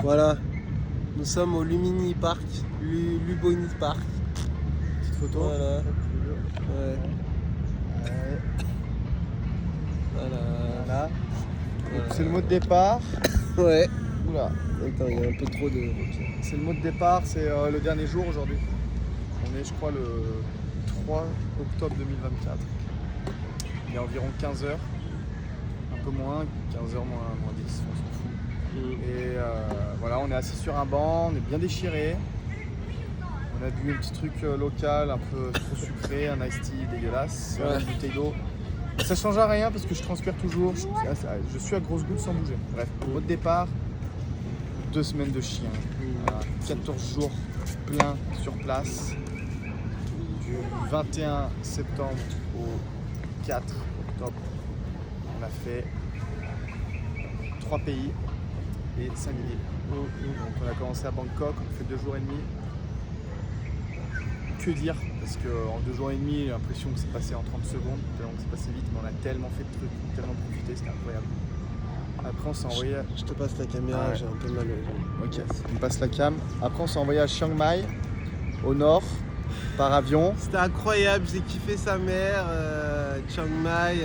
Voilà, nous sommes au Lumini Park, Luboni Park. Petite photo. Voilà. Ouais. Voilà. Voilà. C'est le mot de départ. Ouais. Oula. Attends, il y a un peu trop de... C'est le mot de départ, c'est le dernier jour aujourd'hui. On est, je crois, le 3 octobre 2024. Il y a environ 15 heures. Un peu moins, 15 heures moins 10, on s'en fout. Et voilà, on est assis sur un banc, on est bien déchiré. On a bu un petit truc local, un peu trop sucré, un iced tea dégueulasse, Ouais. une bouteille d'eau. Ça change à rien parce que je transpire toujours, je suis à grosse goutte sans bouger. Bref, mot de départ, 2 semaines de chien, voilà, 14 jours pleins sur place, du 21 septembre au 4 octobre. On a fait 3 pays et 5 villes. Donc on a commencé à Bangkok, on fait 2 jours et demi. Que dire, parce qu'en 2 jours et demi, j'ai l'impression que c'est passé en 30 secondes, tellement que c'est passé vite, mais on a tellement fait de trucs, tellement profité, c'était incroyable. Après on s'est envoyé... Je te passe la caméra, Ouais. j'ai un peu mal aux jambes. Ok, on passe la cam. Après on s'est envoyé à Chiang Mai, au nord, par avion. C'était incroyable, j'ai kiffé sa mère, Chiang Mai,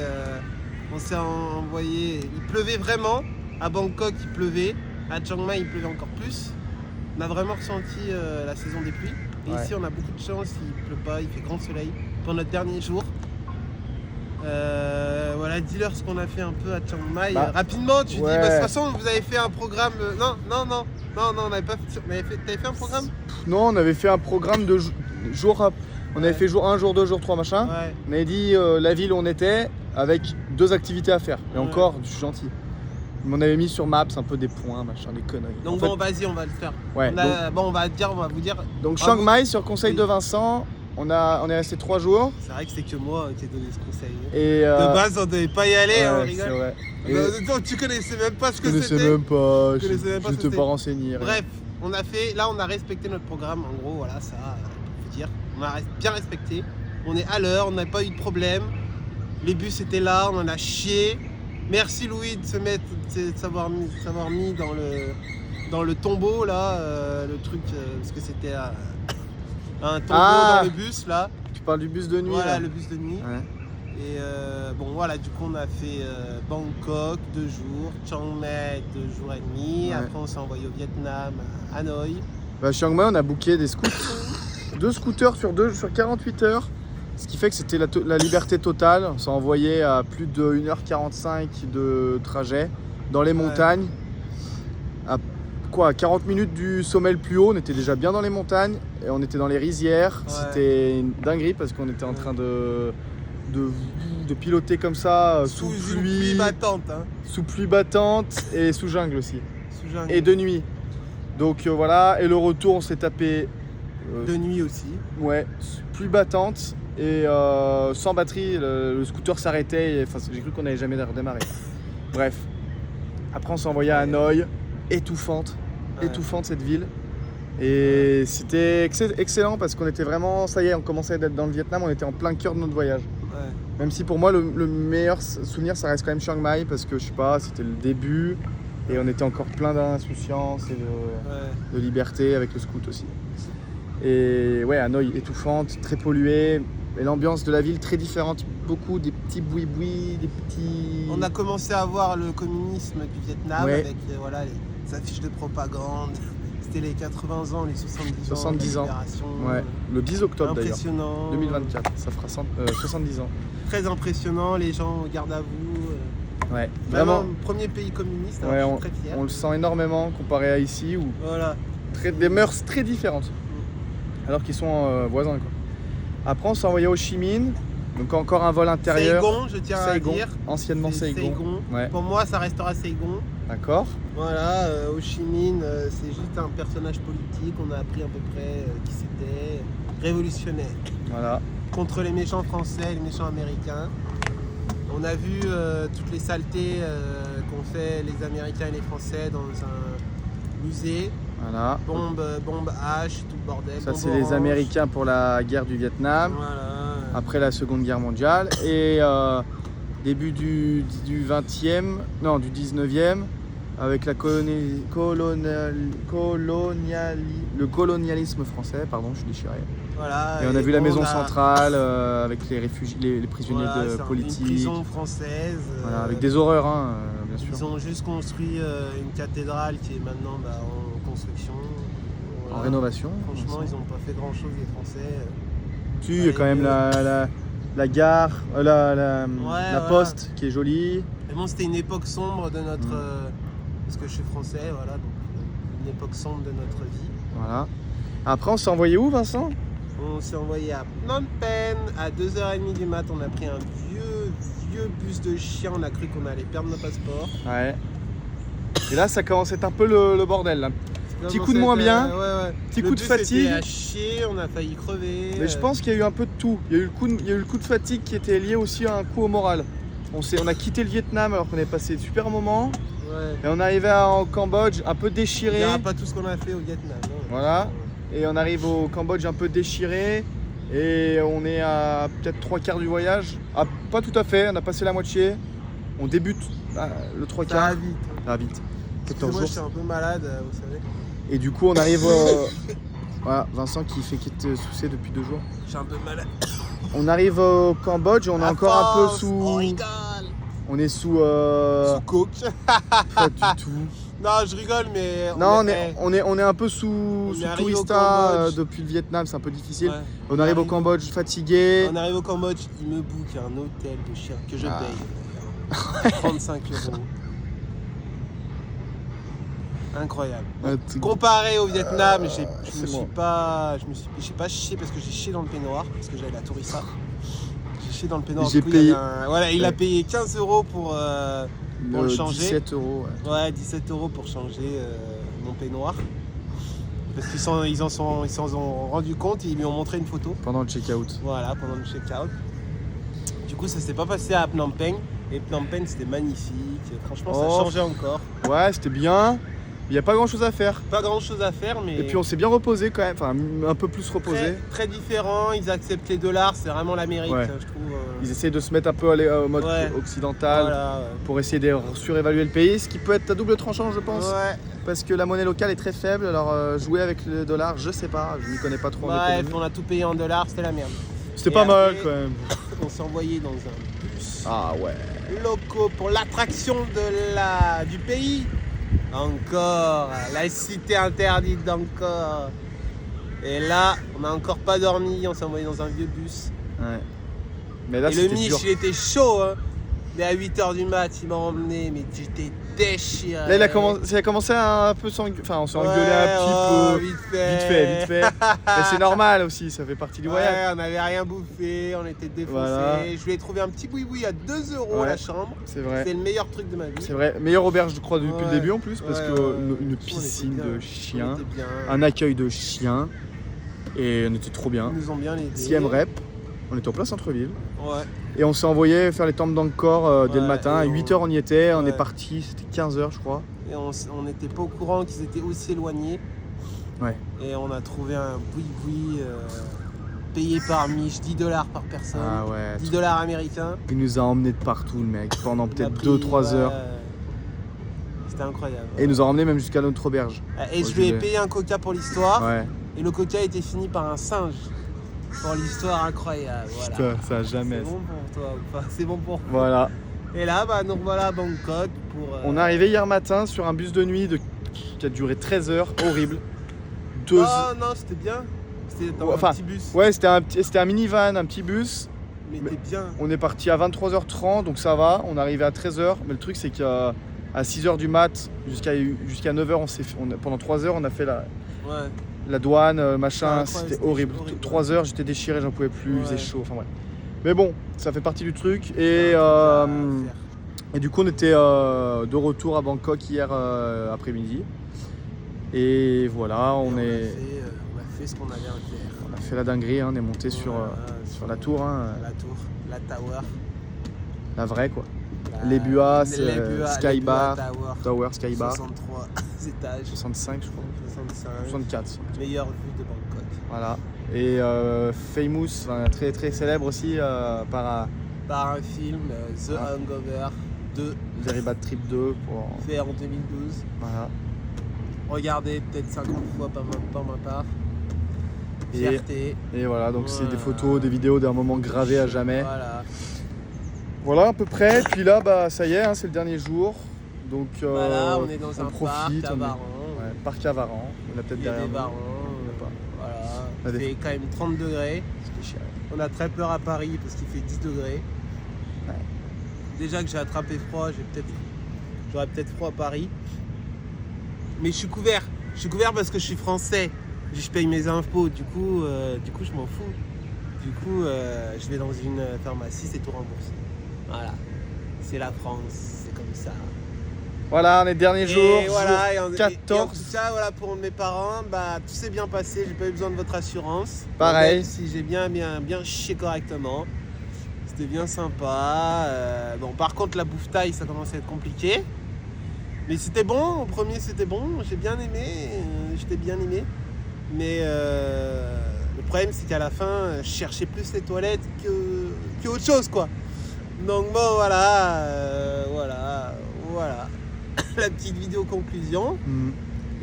on s'est envoyé, il pleuvait vraiment, à Bangkok il pleuvait, à Chiang Mai il pleuvait encore plus, on a vraiment ressenti la saison des pluies, et Ouais. ici on a beaucoup de chance, il pleut pas, il fait grand soleil pour notre dernier jour. Voilà, dis-leur ce qu'on a fait un peu à Chiang Mai. Bah, Rapidement, tu ouais. dis, de toute façon vous avez fait un programme, non, on n'avait pas fait, t'avais fait un programme. Non, on avait fait un programme de jour. On avait Ouais. fait jour 1, jour 2, jour 3, machin. Ouais. On avait dit la ville où on était avec 2 activités à faire. Et Ouais. encore, je suis gentil. Mais on avait mis sur Maps un peu des points, machin, des conneries. Donc En fait, bon, vas-y, on va le faire. ouais, On va vous dire. donc Ah, Chiang vous- Mai, sur conseil Oui. de Vincent, on est resté 3 jours. C'est vrai que c'est que moi qui ai donné ce conseil. Et De base, on devait pas y aller, ouais, on c'est rigole. vrai. Et Non, tu connaissais même pas ce je que connaissais c'était. même pas, Je connaissais même pas je ce que t'ai c'était. pas renseigné. rien. Bref, on a respecté notre programme. En gros, voilà, ça, pour vous dire. On a bien respecté. On est à l'heure, on n'a pas eu de problème. Les bus étaient là, on en a chié. Merci Louis de s'avoir mis dans le tombeau là, le truc, parce que c'était un tombeau Ah. dans le bus là. Tu parles du bus de nuit Voilà, là. le bus de nuit. Ouais. Et bon voilà, du coup on a fait Bangkok 2 jours, Chiang Mai 2 jours et demi, Ouais. après on s'est envoyé au Vietnam, à Hanoï. Bah, Chiang Mai, on a booké des scooters. 2 scooters sur 48 heures. Ce qui fait que c'était la liberté totale. On s'est envoyé à plus de 1h45 de trajet dans les montagnes. À 40 minutes du sommet le plus haut, on était déjà bien dans les montagnes et on était dans les rizières. Ouais. C'était une dinguerie parce qu'on était en train de piloter comme ça sous une pluie battante, hein, sous pluie battante et sous jungle aussi. sous jungle. Et de nuit. Donc voilà, et le retour on s'est tapé De nuit aussi. ouais, pluie battante et sans batterie, le scooter s'arrêtait, enfin, j'ai cru qu'on n'allait jamais redémarrer. Bref, après on s'est envoyé à Hanoï, étouffante cette ville. Et c'était excellent parce qu'on était vraiment, ça y est, on commençait d'être dans le Vietnam, on était en plein cœur de notre voyage. Ouais. Même si pour moi le meilleur souvenir ça reste quand même Chiang Mai parce que je sais pas, c'était le début et on était encore plein d'insouciance et de liberté avec le scoot aussi. Et ouais, Hanoï étouffante, très polluée, et l'ambiance de la ville très différente, beaucoup des petits boui-boui, des petits... On a commencé à voir le communisme du Vietnam Ouais. avec voilà, les affiches de propagande. C'était les 80 ans, les 70 ans 70 de la ans. libération. Ouais, le 10 octobre d'ailleurs, Impressionnant. 2024, ça fera 70 ans. Très impressionnant, les gens gardent à vous. Ouais, Vraiment, vraiment, premier pays communiste, alors ouais, je suis très fier. on le sent énormément comparé à ici où Voilà. des mœurs très différentes, alors qu'ils sont voisins quoi. Après on s'est envoyé au Ho Chi Minh, donc encore un vol intérieur. Saigon, je tiens Saigon, à dire. anciennement C'est Saigon. Ouais, Pour moi, ça restera Saigon. d'accord. Voilà, Ho Chi Minh, c'est juste un personnage politique. On a appris à peu près qui c'était. Révolutionnaire. Voilà. Contre les méchants français, les méchants américains. On a vu toutes les saletés qu'ont fait les Américains et les Français dans un musée. Voilà. Bombes H, tout le bordel. Ça bombes c'est les oranges. Américains pour la guerre du Vietnam, Voilà. après la Seconde Guerre mondiale. Et début du 20e, non du 19e, avec le colonialisme français, pardon, je suis déchiré. Voilà, Et on a vu la bon, maison on a- centrale avec les réfugiés, les prisonniers voilà, de c'est politique. une prison française. Voilà, avec des horreurs, hein, bien sûr. Ils ont juste construit une cathédrale qui est maintenant en construction. En Voilà. rénovation. Franchement, ils n'ont pas fait grand chose, les Français. Si, il y a quand même la gare, la voilà. poste qui est jolie. Mais bon, c'était une époque sombre de notre. Parce que je suis français, voilà, donc une époque sombre de notre vie. Voilà. Après, on s'est envoyé où, Vincent? On s'est envoyé à Phnom Penh à 2h30 du mat. On a pris un vieux bus de chien. On a cru qu'on allait perdre nos passeports. Ouais. Et là, ça commence à être un peu le bordel. Là. Petit coup de moins bien, petit coup de fatigue. C'était à chier, on a failli crever. Mais je pense qu'il y a eu un peu de tout. Il y a eu le coup de fatigue qui était lié aussi à un coup au moral. On a quitté le Vietnam alors qu'on avait passé de super moments. Ouais. Et on arrivait en Cambodge un peu déchiré. On dira pas tout ce qu'on a fait au Vietnam. Non. Voilà. Et on arrive au Cambodge un peu déchiré. Et on est à peut-être 3/4 du voyage. Ah, pas tout à fait, on a passé la moitié. On débute le 3/4. Ça va vite. Ça va vite. 14 Moi, jours. je suis un peu malade, vous savez. Et du coup, on arrive. Voilà, Vincent qui te soucier depuis 2 jours. Je suis un peu malade. On arrive au Cambodge, on est À encore un peu force, sous. On rigole. On est sous. Sous coke. Pas du tout. Non, je rigole, mais. Non, on est un peu sous est arrivé au tourista Cambodge. depuis le Vietnam, c'est un peu difficile. Ouais. On arrive au Cambodge fatigué. On arrive au Cambodge, il me book un hôtel de chien que je Ah. paye. 35 €. Incroyable. Comparé au Vietnam, j'ai pas chié parce que j'ai chié dans le peignoir parce que j'avais la tourista. J'ai chié dans le peignoir. J'ai du coup, payé- il y avait voilà, il a payé 15 € pour le changer. 17 €. Ouais. Ouais, 17 € pour changer mon peignoir. Parce qu'ils s'en ont rendu compte et ils lui ont montré une photo. Pendant le check-out. Voilà, pendant le check-out. Du coup, ça s'est pas passé à Phnom Penh. Et Phnom Penh, c'était magnifique. Franchement, ça Oh. changeait encore. Ouais, c'était bien. Il n'y a pas grand chose à faire. Pas grand chose à faire, mais. Et puis on s'est bien reposé quand même, enfin un peu plus reposé. très différent. Ils acceptent les dollars, c'est vraiment l'Amérique, Ouais. je trouve. Ils essaient de se mettre un peu au mode Ouais. occidental Voilà, ouais. pour essayer de surévaluer le pays, ce qui peut être à double tranchant, je pense. Ouais. Parce que la monnaie locale est très faible, alors jouer avec le dollar, je sais pas, je m'y connais pas trop en Bref, économie. on a tout payé en dollars, c'était la merde. C'était Et pas mal après- quand même. On s'est envoyé dans un bus Ah ouais. locaux pour l'attraction du pays. Encore, la cité interdite d'Angkor. Et là, on n'a encore pas dormi, on s'est envoyé dans un vieux bus. Ouais. Mais là Et le c'était Mich, dur. il était chaud, hein. Mais à 8h du mat, il m'a emmené, mais j'étais déchiré. Là ça a commencé à un peu s'engueuler, enfin on s'est engueulé un petit peu. Vite fait. Vite fait. Mais c'est normal aussi, ça fait partie du voyage. Ouais, on n'avait rien bouffé, on était défoncés. Voilà. Je lui ai trouvé un petit boui-boui à 2 € Ouais. la chambre. C'est vrai. C'est le meilleur truc de ma vie. C'est vrai. Meilleure auberge je crois depuis Ouais. le début en plus, parce Ouais, que ouais. une On était piscine bien. de chiens, On était bien. un accueil de chiens, et on était trop bien. Ils nous ont bien aidés. 6ème rep, on était en plein centre-ville. Ouais. Et on s'est envoyé faire les temples d'Angkor dès le Ouais, matin. À et 8h on y était, on Ouais. est parti, c'était 15h je crois. Et on n'était pas au courant qu'ils étaient aussi éloignés. Ouais. Et on a trouvé un boui-boui payé par Mich, 10 $ par personne. Ah ouais. 10 $ américains. Il nous a emmenés de partout le mec, pendant On a peut-être pris, 2-3 heures. C'était incroyable. Et il nous a emmenés même jusqu'à notre auberge. Et Oh, je lui ai je l'ai. payé un coca pour l'histoire. Ouais. Et le coca était fini par un singe. Pour l'histoire incroyable. Voilà. Putain, ça a jamais. C'est bon pour toi ou pas? C'est bon pour moi. Voilà. Et là, bah, nous voilà à Bangkok pour. On est arrivé hier matin sur un bus de nuit qui a duré 13 heures, horrible. 2 Oh non, c'était bien. C'était dans Ouais, enfin, un petit bus. Ouais, c'était un minivan, un petit bus. Mais t'es bien. On est parti à 23h30, donc ça va. On est arrivé à 13h. Mais le truc, c'est qu'à 6h du mat jusqu'à 9h, pendant 3 heures, on a fait Ouais. la douane, machin. Incroyable, C'était c'était horrible. horrible. 3 heures, j'étais déchiré, j'en pouvais plus, il faisait Ouais. chaud. Enfin bref. Mais bon, ça fait partie du truc. Et du coup, on était de retour à Bangkok hier après-midi. Et voilà, on a fait ce qu'on avait à faire. on a fait la dinguerie, hein, on est monté sur la tour, hein, La tour, la tower. la vraie quoi. Les Buas, Sky Bar, Tower, Sky Bar. 63 étages. 65 je crois. 65. 64. Meilleure vue de Bangkok. Voilà. Et famous, enfin, très très célèbre aussi par Par un film, The Hangover 2. 2, Very Bad Trip 2 pour... fait en 2012. Voilà. Regardez peut-être 50 fois par ma part. Et- Fierté. Et voilà, donc c'est des Voilà. photos, des vidéos d'un moment gravé à jamais. Voilà. Voilà à peu près. Puis là, bah ça y est, hein, c'est le dernier jour. Donc Voilà, on est dans un profite, parc à on est- Varan. Ouais, parc à Varan. On a peut-être Il y a derrière des nous. Varans. On a pas. Voilà. On a Il des- fait quand même 30 degrés. C'était chiant. On a très peur à Paris parce qu'il fait 10 degrés. Ouais. Déjà que j'ai attrapé froid, j'aurais peut-être froid à Paris. Mais je suis couvert. Je suis couvert parce que je suis français. Je paye mes impôts. Du coup, je m'en fous. Du coup, je vais dans une pharmacie, c'est tout remboursé. Voilà. C'est la France, c'est comme ça. Voilà, on est dernier jour, Et voilà, et en 14. tout cas, voilà, pour mes parents, bah, tout s'est bien passé. J'ai pas eu besoin de votre assurance. Pareil. Même si j'ai bien chié correctement. C'était bien sympa. Bon, par contre, la bouffe taille, ça commence à être compliqué. Mais c'était bon. Au premier, c'était bon. J'ai bien aimé. J'étais bien aimé. Mais le problème, c'est qu'à la fin, je cherchais plus les toilettes que autre chose, quoi. Donc bon, voilà. La petite vidéo conclusion. Mm.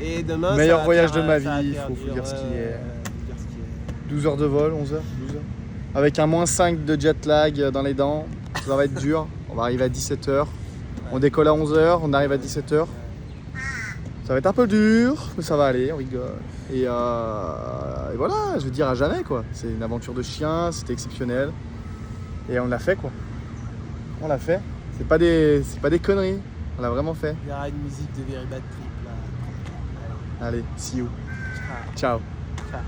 Et demain, Meilleur ça va voyage faire- de ma ça va vie, faire faut dur, dire ce qui est. dire ce qui est. 12 heures de vol, 11 heures, 12 heures. Avec un -5 de jet lag dans les dents, ça va être dur. On va arriver à 17h. On décolle à 11h, on arrive à 17h. Ça va être un peu dur, mais ça va aller, on rigole. Et voilà, je veux dire à jamais quoi. C'est une aventure de chien, c'était exceptionnel. Et on l'a fait quoi. On l'a fait. C'est pas des conneries. On l'a vraiment fait. Il y aura une musique de Very Bad Trip là. Allez, see you. Ciao. Ciao. Ciao.